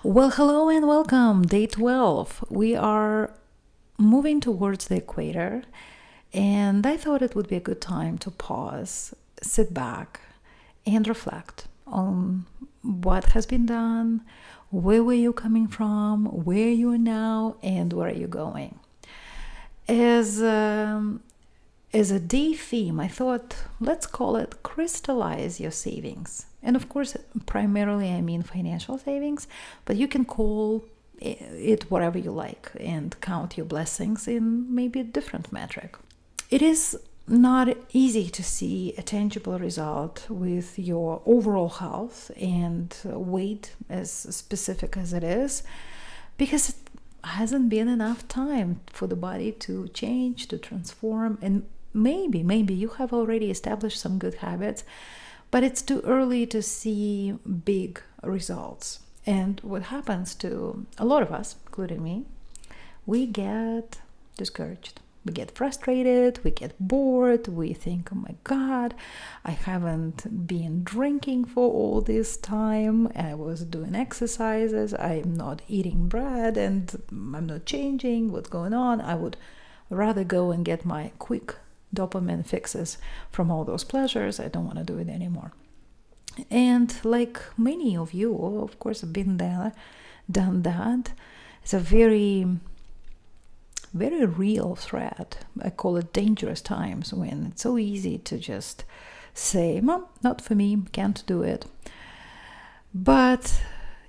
Well, hello and welcome. Day 12. We are moving towards the equator, and I thought it would be a good time to pause, sit back, and reflect on what has been done, where were you coming from, where you are now, and where are you going. As a day theme, I thought let's call it Crystallize Your Savings. And of course, primarily I mean financial savings, but you can call it whatever you like and count your blessings in maybe a different metric. It is not easy to see a tangible result with your overall health and weight, as specific as it is, because it hasn't been enough time for the body to change, to transform, and maybe you have already established some good habits, but it's too early to see big results. And what happens to a lot of us, including me, we get discouraged. We get frustrated, we get bored, we think, oh my God, I haven't been drinking for all this time, I was doing exercises, I'm not eating bread, and I'm not changing, what's going on? I would rather go and get my quick dopamine fixes from all those pleasures. I don't want to do it anymore. And like many of you, of course, have been there, done that. It's a very real threat. I call it dangerous times, when it's so easy to just say, "Mom, not for me, can't do it." But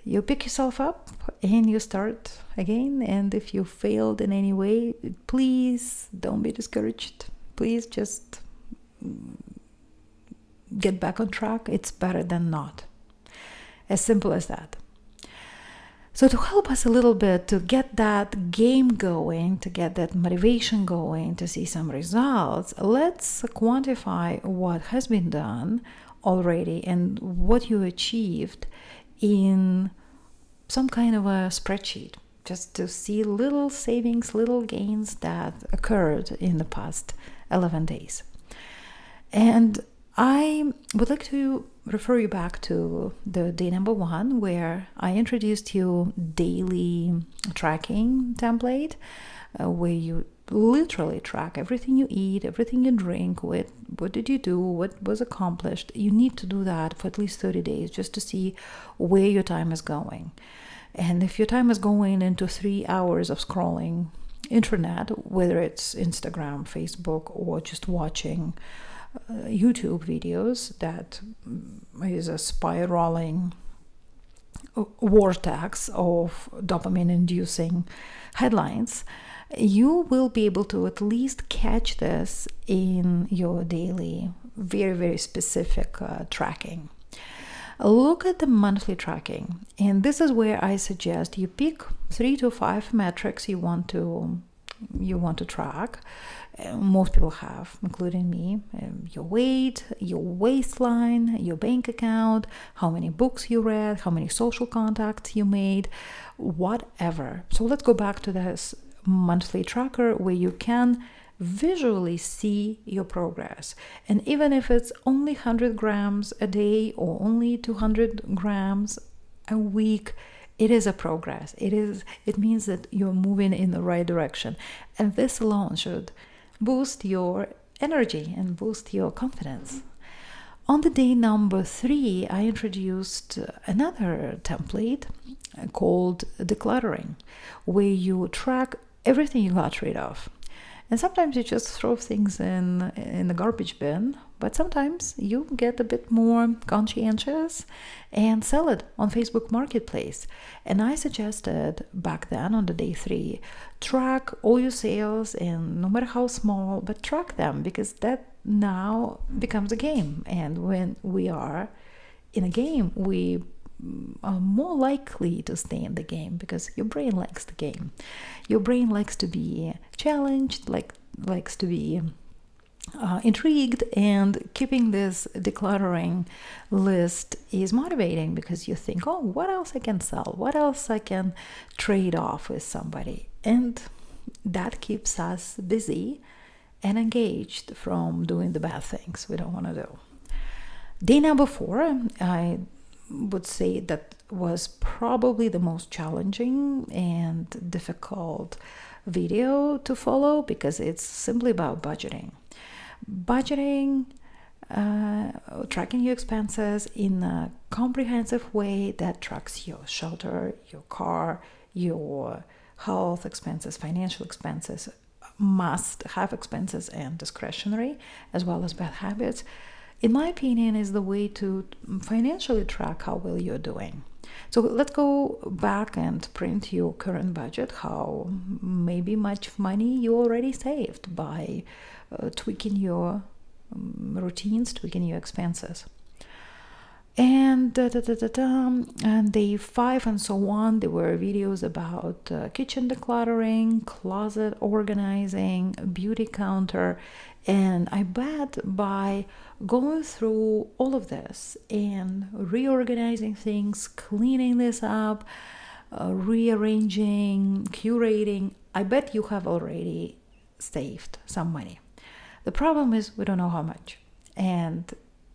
you pick yourself up and you start again. And if you failed in any way, please don't be discouraged. Please just get back on track. It's better than not. As simple as that. So to help us a little bit to get that game going, to get that motivation going, to see some results, let's quantify what has been done already and what you achieved in some kind of a spreadsheet, just to see little savings, little gains that occurred in the past 11 days. And I would like to refer you back to the day number 1, where I introduced you daily tracking template, where you literally track everything you eat, everything you drink, what did you do, what was accomplished. You need to do that for at least 30 days just to see where your time is going. And if your time is going into 3 hours of scrolling internet, whether it's Instagram, Facebook, or just watching YouTube videos, that is a spiraling vortex of dopamine inducing headlines, you will be able to at least catch this in your daily, very specific tracking. Look at the monthly tracking, and this is where I suggest you pick 3 to 5 metrics you want to track. Most people have, including me, your weight, your waistline, your bank account, how many books you read, how many social contacts you made, whatever. So let's go back to this monthly tracker where you can visually see your progress. And even if it's only 100 grams a day or only 200 grams a week, it is a progress. It means that you're moving in the right direction. And this alone should boost your energy and boost your confidence. On the day number 3, I introduced another template called decluttering, where you track everything you got rid of. And sometimes you just throw things in the garbage bin, but sometimes you get a bit more conscientious and sell it on Facebook Marketplace. And I suggested back then on the day 3, track all your sales, and no matter how small, but track them, because that now becomes a game. And when we are in a game, we are more likely to stay in the game, because your brain likes the game. Your brain likes to be challenged, likes to be intrigued, and keeping this decluttering list is motivating, because you think, oh, what else I can sell? What else I can trade off with somebody? And that keeps us busy and engaged from doing the bad things we don't want to do. Day number 4, I would say that was probably the most challenging and difficult video to follow because it's simply about budgeting. Budgeting, tracking your expenses in a comprehensive way that tracks your shelter, your car, your health expenses, financial expenses, must-have expenses, and discretionary, as well as bad habits, in my opinion, is the way to financially track how well you're doing. So let's go back and print your current budget, how maybe much money you already saved by tweaking your routines, tweaking your expenses. And day 5 and so on, there were videos about kitchen decluttering, closet organizing, beauty counter. And I bet by going through all of this and reorganizing things, cleaning this up, rearranging, curating, I bet you have already saved some money. The problem is we don't know how much. And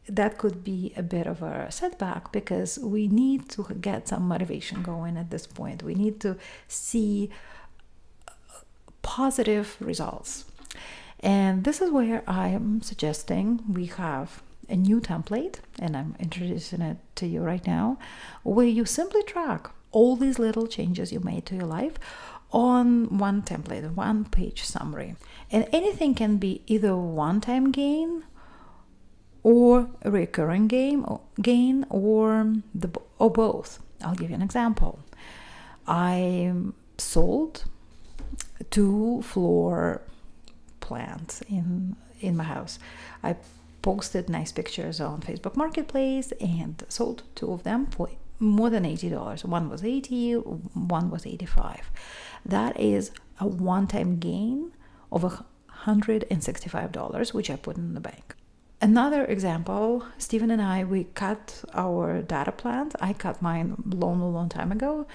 that could be a bit of a setback because we need to get some motivation going at this point. We need to see positive results. And this is where I am suggesting we have a new template, and I'm introducing it to you right now, where you simply track all these little changes you made to your life on one template, one page summary. And anything can be either one-time gain or a recurring gain or both. I'll give you an example. I sold 2 floor plants in my house. I posted nice pictures on Facebook Marketplace and sold 2 of them for more than $80. One was $80, one was $85. That is a one-time gain of $165, which I put in the bank. Another example, Stephen and I, we cut our data plans. I cut mine long time ago,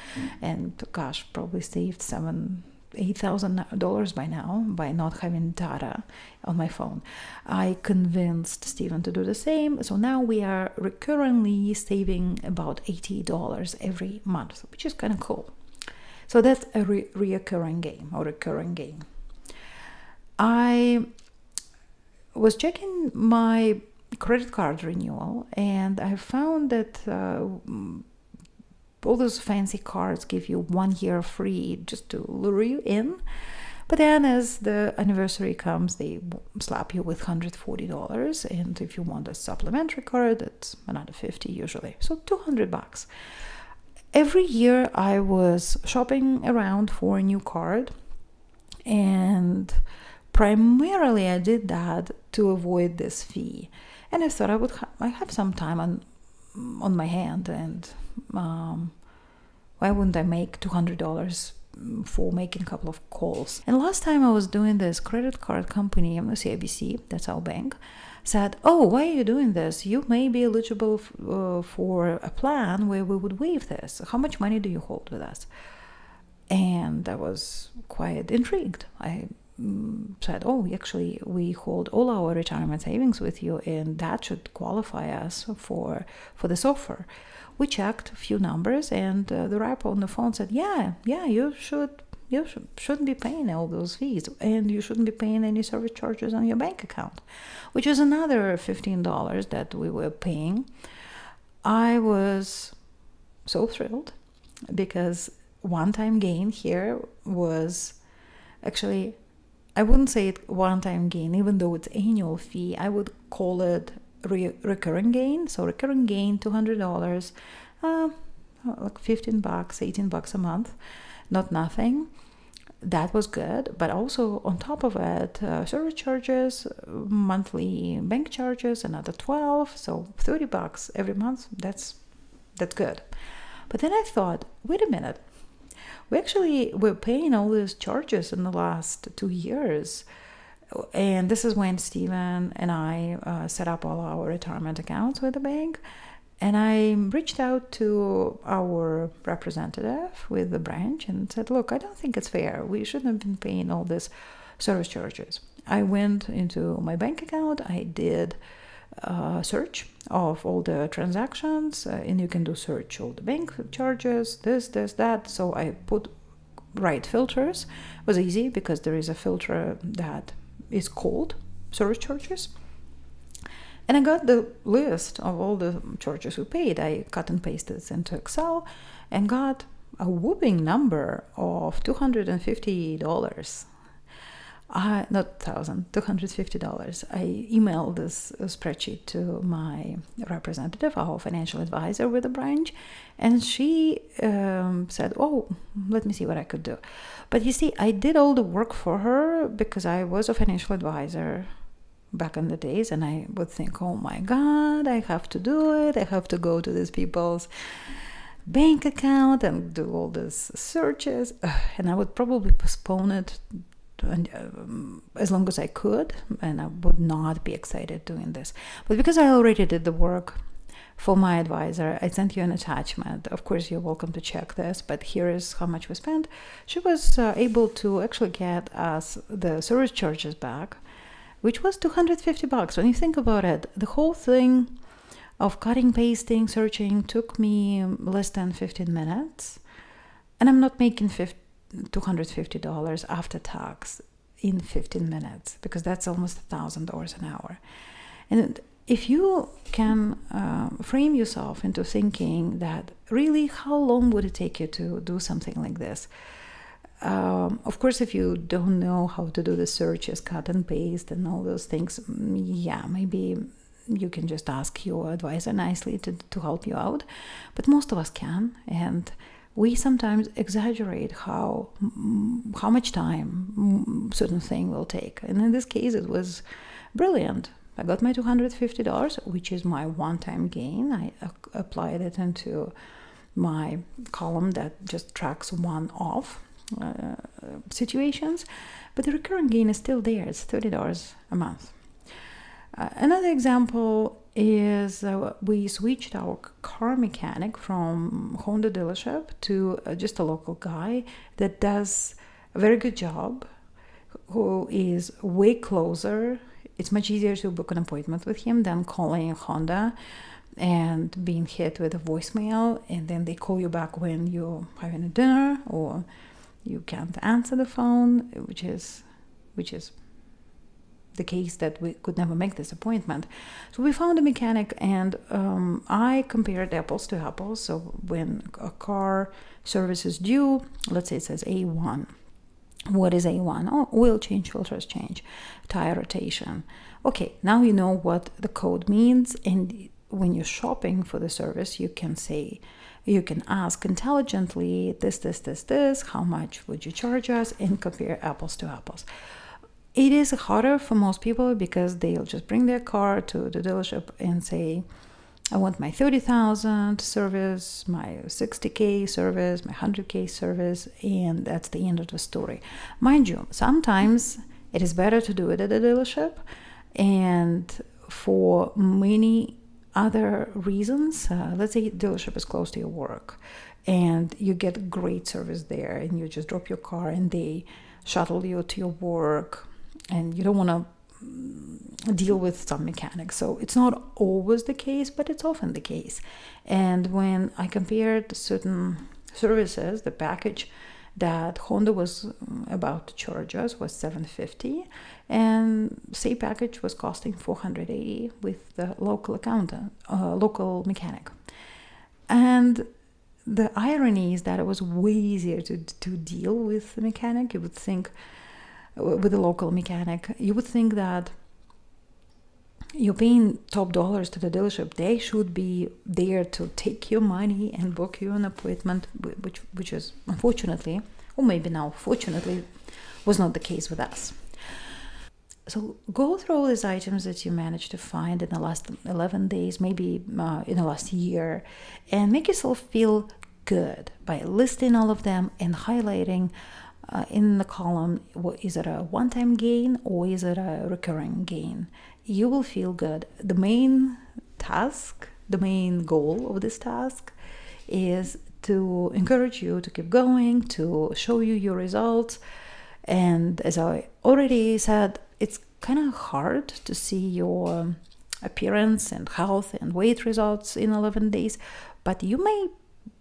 and gosh, probably saved $8,000 by now by not having data on my phone. I convinced Stephen to do the same, so now we are recurrently saving about $80 every month, which is kind of cool. So that's a recurring gain or recurring gain. I was checking my credit card renewal, and I found that all those fancy cards give you 1 year free just to lure you in. But then as the anniversary comes, they slap you with $140. And if you want a supplementary card, it's another $50 usually. So $200. Every year I was shopping around for a new card, and primarily I did that to avoid this fee. And I thought I have some time on my hand, and why wouldn't I make $200 for making a couple of calls? And last time I was doing this, credit card company, CIBC, that's our bank, said, oh, why are you doing this? You may be eligible for a plan where we would waive this. How much money do you hold with us? And I was quite intrigued. I said, oh, actually, we hold all our retirement savings with you, and that should qualify us for this offer. We checked a few numbers, and the rep on the phone said, yeah, you shouldn't be paying all those fees, and you shouldn't be paying any service charges on your bank account, which is another $15 that we were paying. I was so thrilled because one-time gain here was actually, I wouldn't say it one-time gain, even though it's annual fee. I would call it recurring gain. So recurring gain, $200, like $15, $18 a month, not nothing. That was good. But also on top of it, service charges, monthly bank charges, another $12, so $30 every month. That's good. But then I thought, wait a minute. We're paying all these charges in the last 2 years. And this is when Stephen and I set up all our retirement accounts with the bank. And I reached out to our representative with the branch and said, look, I don't think it's fair. We shouldn't have been paying all this service charges. I went into my bank account. I did search of all the transactions, and you can do search all the bank charges, this, that. So I put right filters. It was easy because there is a filter that is called service charges. And I got the list of all the charges we paid. I cut and pasted it into Excel and got a whooping number of $250. Not $250. I emailed this spreadsheet to my representative, our financial advisor with the branch, and she said, oh, let me see what I could do. But you see, I did all the work for her because I was a financial advisor back in the days, and I would think, oh my God, I have to do it. I have to go to these people's bank account and do all these searches, and I would probably postpone it as long as I could, and I would not be excited doing this. But because I already did the work for my advisor, I sent you an attachment. Of course, you're welcome to check this, but here is how much we spent. She was able to actually get us the service charges back, which was $250. When you think about it, the whole thing of cutting, pasting, searching took me less than 15 minutes, and I'm not making $250 after tax in 15 minutes, because that's almost $1,000 an hour. And if you can frame yourself into thinking that really, how long would it take you to do something like this? Of course, if you don't know how to do the searches, cut and paste and all those things, yeah, maybe you can just ask your advisor nicely to help you out. But most of us can, and we sometimes exaggerate how much time certain thing will take. And in this case, it was brilliant. I got my $250, which is my one-time gain. I applied it into my column that just tracks one-off situations, but the recurring gain is still there. It's $30 a month. Another example is we switched our car mechanic from Honda dealership to just a local guy that does a very good job, who is way closer. It's much easier to book an appointment with him than calling Honda and being hit with a voicemail, and then they call you back when you're having a dinner or you can't answer the phone, which is the case that we could never make this appointment. So we found a mechanic, and I compared apples to apples. So when a car service is due, let's say it says A1. What is A1? Oh, oil change, filters change, tire rotation. Okay, now you know what the code means, and when you're shopping for the service, you can say, you can ask intelligently, this, how much would you charge us, and compare apples to apples. It is harder for most people because they'll just bring their car to the dealership and say, I want my 30,000 service, my 60K service, my 100K service, and that's the end of the story. Mind you, sometimes it is better to do it at a dealership, and for many other reasons, let's say dealership is close to your work and you get great service there, and you just drop your car and they shuttle you to your work, and you don't want to deal with some mechanics. So it's not always the case, but it's often the case. And when I compared certain services, the package that Honda was about to charge us was $750, and same package was costing $480 with the local accountant, local mechanic. And the irony is that it was way easier to deal with the mechanic. You would think, with the local mechanic, you would think that you're paying top dollars to the dealership. They should be there to take your money and book you an appointment, which is unfortunately, or maybe now fortunately, was not the case with us. So go through all these items that you managed to find in the last 11 days, maybe in the last year, and make yourself feel good by listing all of them and highlighting in the column, is it a one-time gain or is it a recurring gain? You will feel good. The main task, the main goal of this task is to encourage you to keep going, to show you your results. And as I already said, it's kind of hard to see your appearance and health and weight results in 11 days, but you may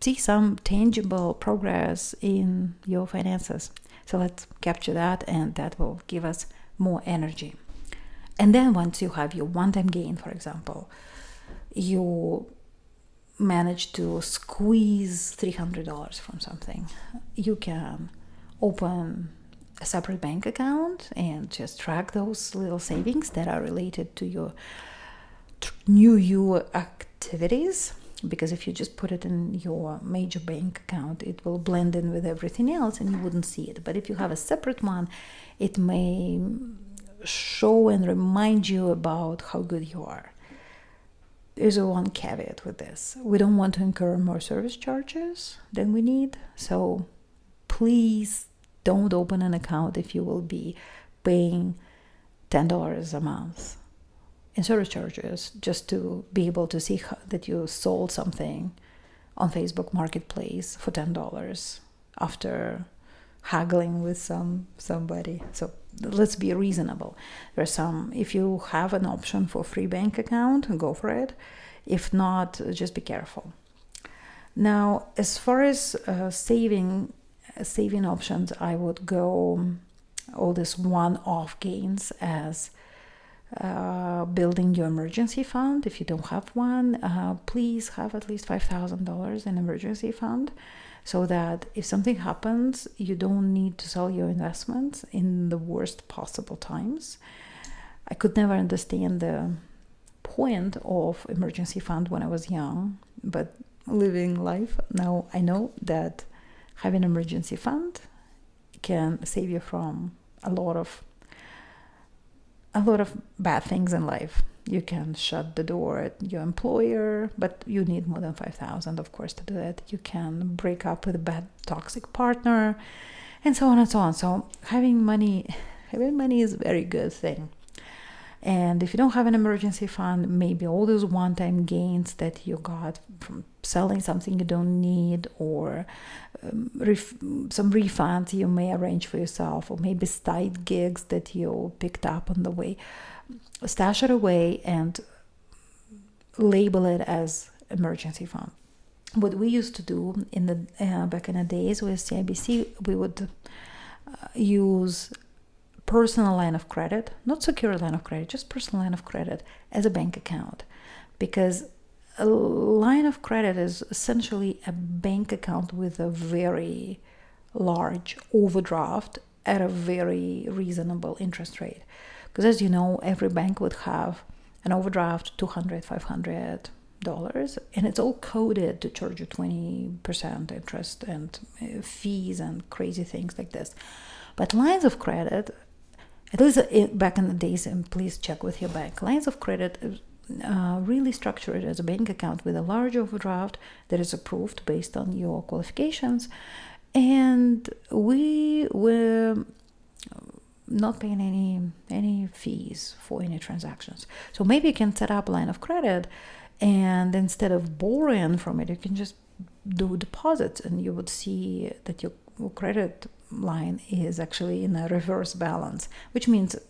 see some tangible progress in your finances. So let's capture that, and that will give us more energy. And then once you have your one-time gain, for example, you manage to squeeze $300 from something, you can open a separate bank account and just track those little savings that are related to your new you activities. Because if you just put it in your major bank account, it will blend in with everything else and you wouldn't see it. But if you have a separate one, it may show and remind you about how good you are. There's one caveat with this. We don't want to incur more service charges than we need. So please don't open an account if you will be paying $10 a month in service charges just to be able to see that you sold something on Facebook Marketplace for $10 after haggling with somebody. So let's be reasonable. There's some, if you have an option for free bank account, go for it. If not, just be careful. Now, as far as saving options, I would go all this one-off gains as building your emergency fund. If you don't have one, please have at least $5,000 in emergency fund, so that if something happens, you don't need to sell your investments in the worst possible times. I could never understand the point of emergency fund when I was young, but living life now, I know that having an emergency fund can save you from a lot of bad things in life. You can shut the door at your employer, but you need more than $5,000, of course, to do that. You can break up with a bad, toxic partner, and so on and so on. So having money is a very good thing. And if you don't have an emergency fund, maybe all those one-time gains that you got from selling something you don't need, or some refunds you may arrange for yourself, or maybe side gigs that you picked up on the way, stash it away and label it as emergency fund. What we used to do in the back in the days with CIBC, we would use personal line of credit, not secure line of credit, just personal line of credit as a bank account, because a line of credit is essentially a bank account with a very large overdraft at a very reasonable interest rate. Because as you know, every bank would have an overdraft, $200, $500, and it's all coded to charge you 20% interest and fees and crazy things like this. But lines of credit, at least back in the days, and please check with your bank, lines of credit really structured as a bank account with a large overdraft that is approved based on your qualifications, and we were not paying any fees for any transactions. So maybe you can set up a line of credit, and instead of borrowing from it, you can just do deposits, and you would see that your credit line is actually in a reverse balance, which means it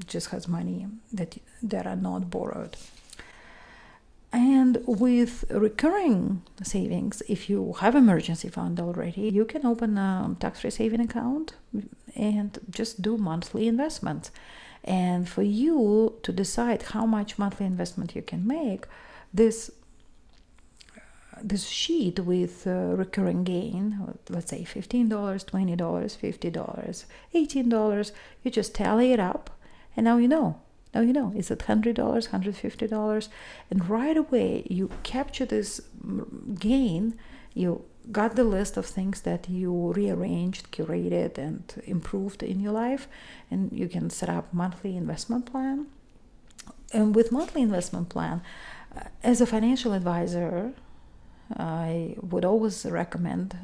just has money that are not borrowed. And with recurring savings, if you have emergency fund already, you can open a tax-free saving account and just do monthly investments. And for you to decide how much monthly investment you can make, this sheet with recurring gain, let's say $15, $20, $50, $18, you just tally it up, and now you know. Now you know, is it $100, $150? And right away, you capture this gain. You got the list of things that you rearranged, curated, and improved in your life, and you can set up monthly investment plan. And with monthly investment plan, as a financial advisor, I would always recommend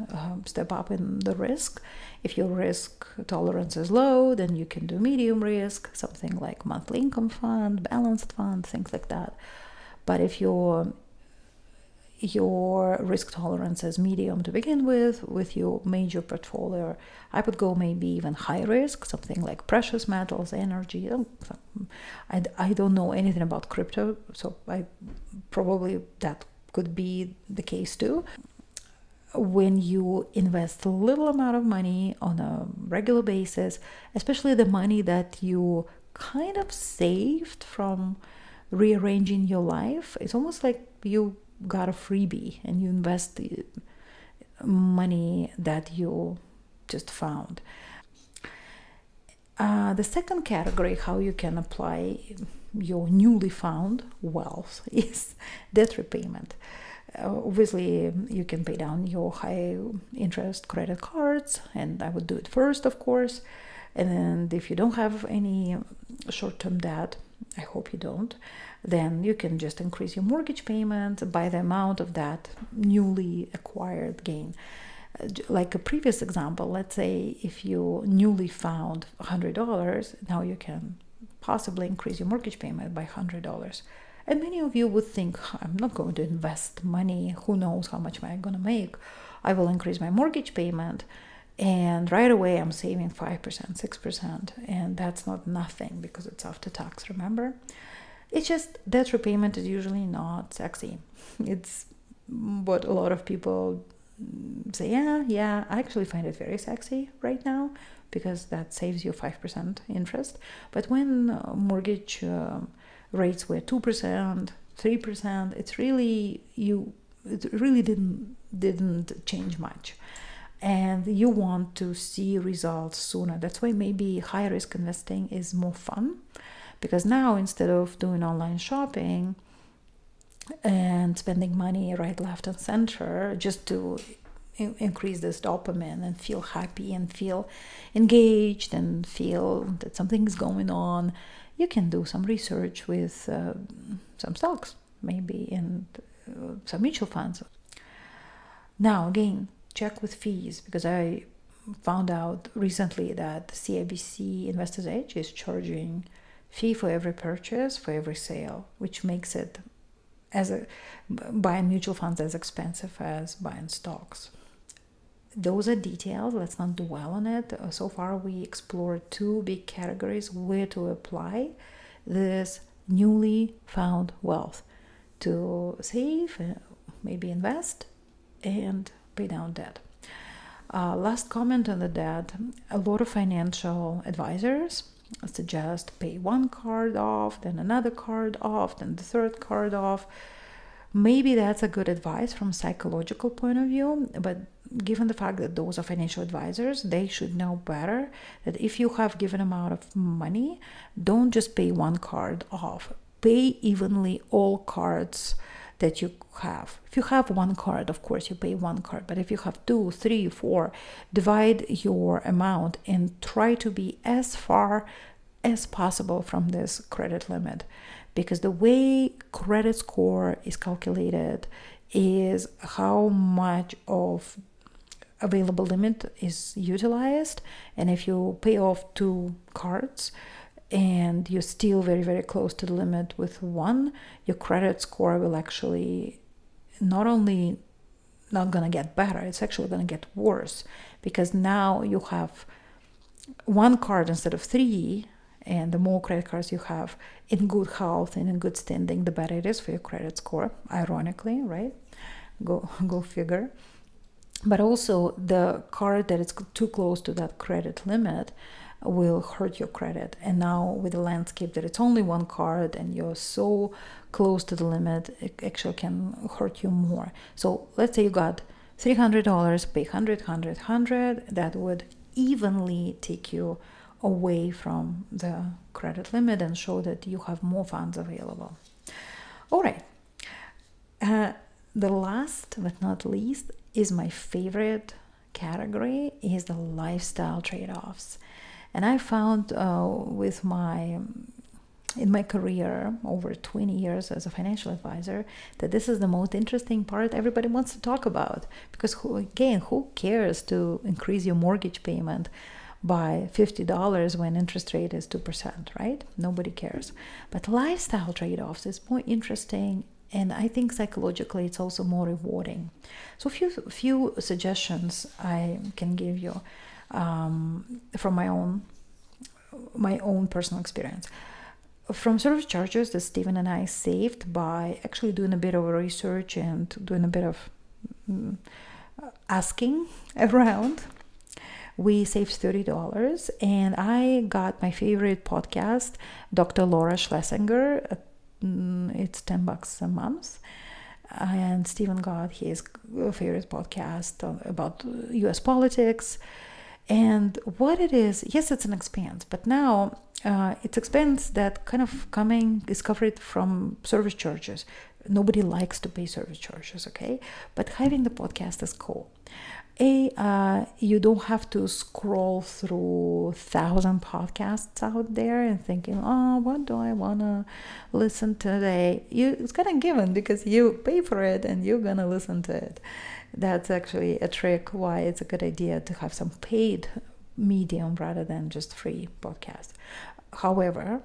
step up in the risk. If your risk tolerance is low, then you can do medium risk, something like monthly income fund, balanced fund, things like that. But if your your risk tolerance is medium to begin with your major portfolio, I would go maybe even high risk, something like precious metals, energy. I don't know anything about crypto, so probably that could be the case too. When you invest a little amount of money on a regular basis, especially the money that you kind of saved from rearranging your life, it's almost like you got a freebie and you invest the money that you just found. The second category, how you can apply your newly found wealth, is debt repayment. Obviously, you can pay down your high interest credit cards, and I would do it first, of course. And if you don't have any short-term debt, I hope you don't, then you can just increase your mortgage payment by the amount of that newly acquired gain. Like a previous example, let's say if you newly found $100, now you can possibly increase your mortgage payment by $100. And many of you would think, I'm not going to invest money, who knows how much am I going to make? I will increase my mortgage payment, and right away I'm saving 5%, 6%, and that's not nothing because it's after tax, remember? It's just debt repayment is usually not sexy. It's what a lot of people say, yeah, I actually find it very sexy right now because that saves you 5% interest. But when mortgage rates were 2%, 3%, it really didn't change much. And you want to see results sooner. That's why maybe high risk investing is more fun, because now instead of doing online shopping and spending money right, left, and center just to increase this dopamine and feel happy and feel engaged and feel that something is going on, you can do some research with some stocks, maybe in some mutual funds. Now again, check with fees, because I found out recently that CIBC Investors Edge is charging fee for every purchase, for every sale, which makes it buying mutual funds as expensive as buying stocks. Those are details, let's not dwell on it. So far we explored two big categories where to apply this newly found wealth: to save, maybe invest, and pay down debt. Last comment on the debt: a lot of financial advisors suggest pay one card off, then another card off, then the third card off. Maybe that's a good advice from a psychological point of view, but given the fact that those are financial advisors, they should know better that if you have given amount of money, don't just pay one card off. Pay evenly all cards that you have. If you have one card, of course you pay one card, but if you have 2, 3, 4, divide your amount and try to be as far as possible from this credit limit, because the way credit score is calculated is how much of available limit is utilized. And if you pay off 2 cards and you're still very, very close to the limit with one, your credit score will actually not only not going to get better, it's actually going to get worse, because now you have 1 card instead of 3, and the more credit cards you have in good health and in good standing, the better it is for your credit score, ironically, right? Go figure. But also the card that is too close to that credit limit will hurt your credit. And now with the landscape that it's only 1 card and you're so close to the limit, it actually can hurt you more. So let's say you got $300, pay 100, that would evenly take you away from the credit limit and show that you have more funds available. All right. The last but not least is my favorite category, is the lifestyle trade-offs. And I found in my career over 20 years as a financial advisor that this is the most interesting part everybody wants to talk about, because who cares to increase your mortgage payment by $50 when interest rate is 2%, right? Nobody cares. But lifestyle trade-offs is more interesting And I think psychologically it's also more rewarding. So a few suggestions I can give you from my own personal experience. From service charges that Stephen and I saved by actually doing a bit of research and doing a bit of asking around, we saved $30, and I got my favorite podcast, Dr. Laura Schlesinger. It's $10 a month, and Stephen got his favorite podcast about U.S. politics. And what it is, yes, it's an expense, but now it's expense that kind of is covered from service charges. Nobody likes to pay service charges, okay? But having the podcast is cool. You don't have to scroll through 1,000 podcasts out there and thinking, oh, what do I want to listen to today? It's kind of given because you pay for it and you're going to listen to it. That's actually a trick why it's a good idea to have some paid medium rather than just free podcast. However,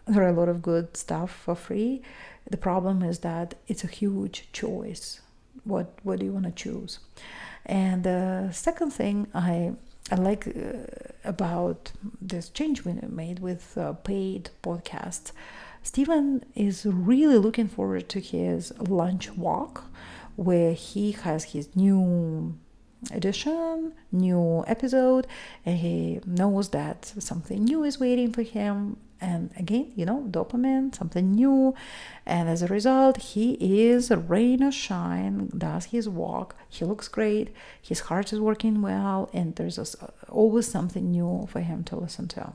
there are a lot of good stuff for free. The problem is that it's a huge choice. What do you want to choose? And the second thing I like about this change we made with paid podcasts, Stephen is really looking forward to his lunch walk, where he has his new edition, new episode, and he knows that something new is waiting for him. And again, dopamine, something new. And as a result, he is rain or shine, does his walk. He looks great. His heart is working well. And there's always something new for him to listen to.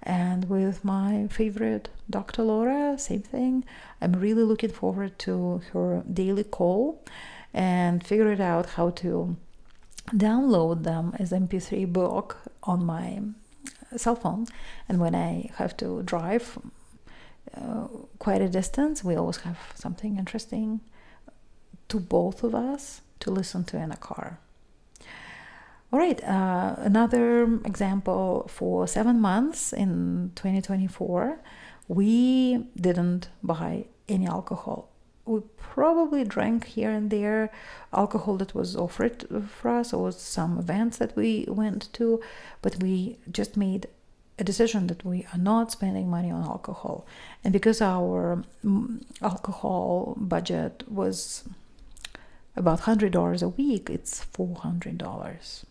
And with my favorite Dr. Laura, same thing. I'm really looking forward to her daily call and figure out how to download them as MP3 book on my cell phone. And when I have to drive quite a distance, we always have something interesting to both of us to listen to in a car. All right, another example. For 7 months in 2024, we didn't buy any alcohol. We probably drank here and there alcohol that was offered for us, or some events that we went to, but we just made a decision that we are not spending money on alcohol. And because our alcohol budget was about $100 a week, it's $400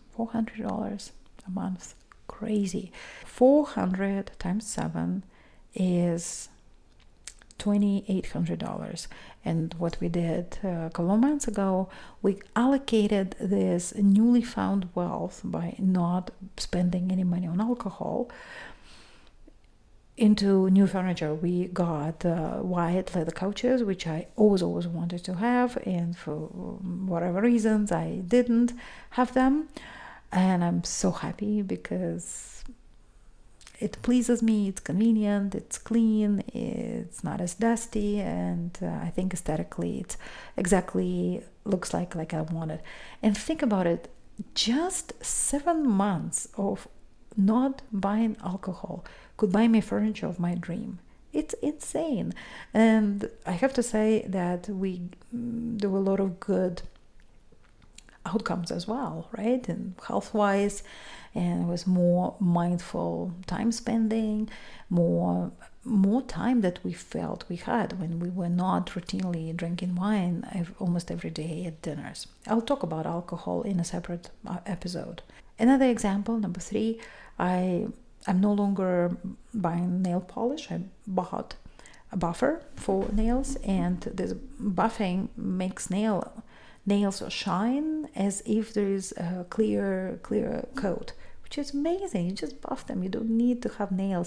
a month. Crazy. 400 times 7 is $2,800. And what we did a couple of months ago, we allocated this newly found wealth by not spending any money on alcohol into new furniture. We got white leather couches, which I always wanted to have, and for whatever reasons I didn't have them. And I'm so happy because it pleases me, it's convenient, it's clean, it's not as dusty, and I think aesthetically it exactly looks like I wanted. And think about it, just 7 months of not buying alcohol could buy me furniture of my dream. It's insane. And I have to say that there were a lot of good outcomes as well, right? And health-wise, and it was more mindful time spending, more time that we felt we had when we were not routinely drinking wine almost every day at dinners. I'll talk about alcohol in a separate episode. Another example, number 3, I'm no longer buying nail polish. I bought a buffer for nails, and this buffing makes nails shine as if there is a clear coat, which is amazing. You just buff them. You don't need to have nail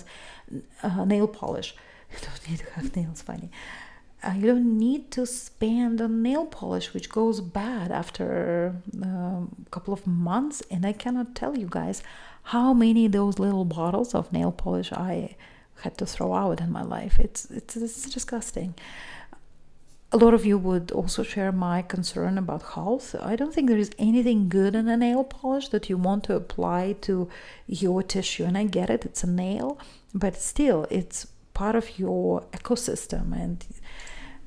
polish. You don't need to have nails, funny. You don't need to spend on nail polish, which goes bad after a couple of months. And I cannot tell you guys how many of those little bottles of nail polish I had to throw out in my life. It's disgusting. A lot of you would also share my concern about health. I don't think there is anything good in a nail polish that you want to apply to your tissue. And I get it, it's a nail, but still, it's part of your ecosystem. And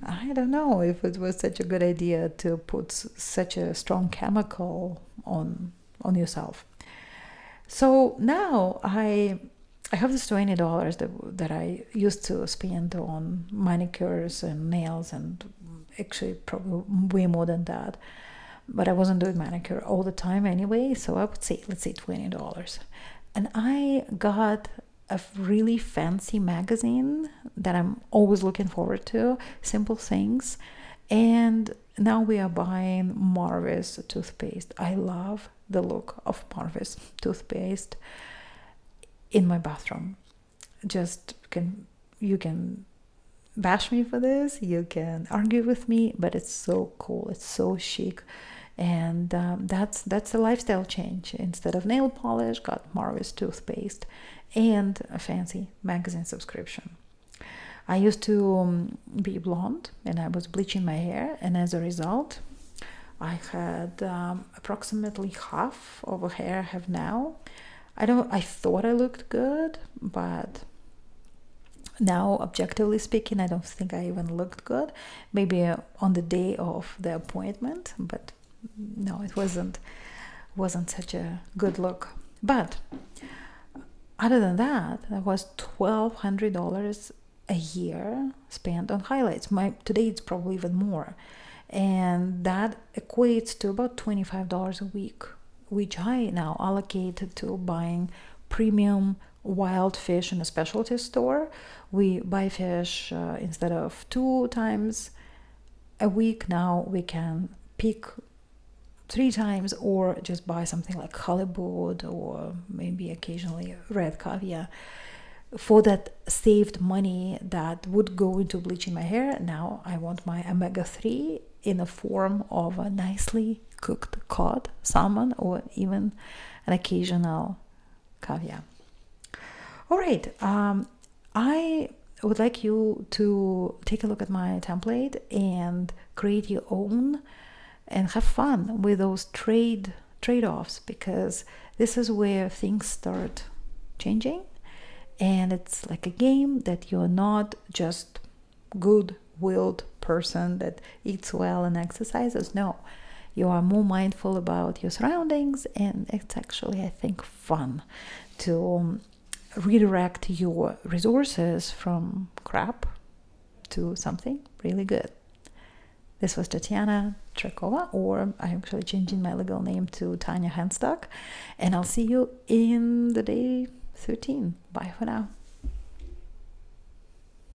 I don't know if it was such a good idea to put such a strong chemical on yourself. So now I have this $20 that I used to spend on manicures and nails, and actually probably way more than that. But I wasn't doing manicure all the time anyway, so I would say, let's say $20. And I got a really fancy magazine that I'm always looking forward to, Simple Things. And now we are buying Marvis toothpaste. I love the look of Marvis toothpaste in my bathroom. Just you can bash me for this, you can argue with me, but it's so cool, it's so chic. And that's a lifestyle change. Instead of nail polish, got Marvis toothpaste and a fancy magazine subscription. I used to be blonde, and I was bleaching my hair, and as a result I had approximately half of the hair I have now. I thought I looked good, but now, objectively speaking, I don't think I even looked good. Maybe on the day of the appointment, but no, it wasn't such a good look. But other than that, that was $1,200 a year spent on highlights. Today it's probably even more, and that equates to about $25 a week, which I now allocate to buying premium wild fish in a specialty store. We buy fish instead of 2 times a week. Now we can pick 3 times, or just buy something like halibut, or maybe occasionally red caviar. For that saved money that would go into bleaching my hair, now I want my omega-3 in the form of a nicely cooked cod, salmon, or even an occasional caviar. All right, I would like you to take a look at my template and create your own and have fun with those trade-offs, because this is where things start changing. And it's like a game that you're not just good-willed person that eats well and exercises. No, you are more mindful about your surroundings, and it's actually, I think, fun to redirect your resources from crap to something really good. This was Tatiana Trekova, or I'm actually changing my legal name to Tanya Henstock, and I'll see you in the day 13. Bye for now.